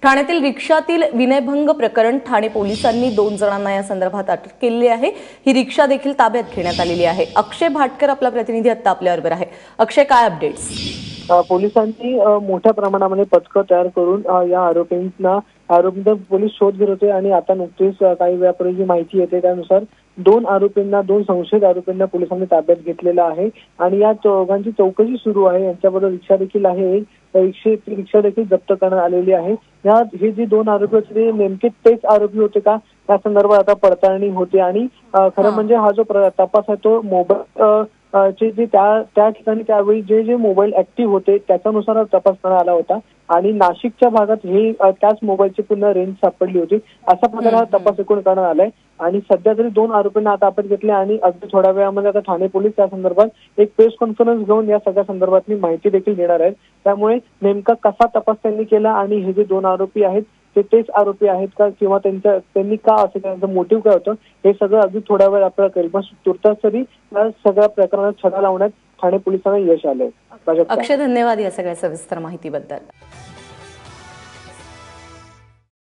ठाण्यातील रिक्षातील विनयभंग प्रकरण ठाणे पोलिसांनी 2 जणांना या संदर्भात अटक केली आहे। ही रिक्षा देखील ताब्यात घेण्यात आलेली आहे। अक्षय भाटकर आपला प्रतिनिधी आता आपल्याबरोबर आहे। अक्षय, काय अपडेट्स? पोलिसांनी मोठ्या प्रमाणामध्ये पथकं तयार करून या आरोपींना पोलीस शोध घेत होते आणि आता नुकतीच काही वेळापूर्वी जी माहिती येते त्यानुसार 2 संशयित आरोपींना पोलिसांनी ताब्यात घेतलेलं आहे आणि या चौघांची चौकशी सुरू आहे। यांच्याबरोबर रिक्षा देखील आहे, रिक्षा देखील जप्त करण्यात आलेली आहे। हे जे 2 आरोपी होते ते नेमके तेच आरोपी होते का या संदर्भात आता पडताळणी होते आणि खरं म्हणजे हा जो तपास आहे तो मोबाईल जे त्या ठिकाणी त्यावेळी जे मोबाईल ऍक्टिव्ह होते त्याच्यानुसार तपास करण्यात आला होता आणि नाशिकच्या भागात हे त्याच मोबाईलची पुन्हा रेंज सापडली होती। अशा प्रकारे हा तपास एकूण करण्यात आलाय आणि सध्या तरी 2 आरोपींना आता ताब्यात घेतले आणि अगदी थोड्या वेळामध्ये आता ठाणे पोलीस त्या संदर्भात एक प्रेस कॉन्फरन्स घेऊन या सगळ्या संदर्भातली माहिती देखील देणार आहेत। त्यामुळे नेमका कसा तपास त्यांनी केला आणि हे जे 2 आरोपी आहेत ते तेच आरोपी आहेत का किंवा त्यांनी का असं त्यांचं मोटिव्ह काय होतं हे सगळं अगदी थोड्या वेळ आपल्याला कळेल। पण तुर्तास तरी या सगळ्या प्रकरणात छडा लावण्यात ठाणे पोलिसांना यश आलंय। अक्षय, धन्यवाद या सगळ्या सविस्तर माहितीबद्दल।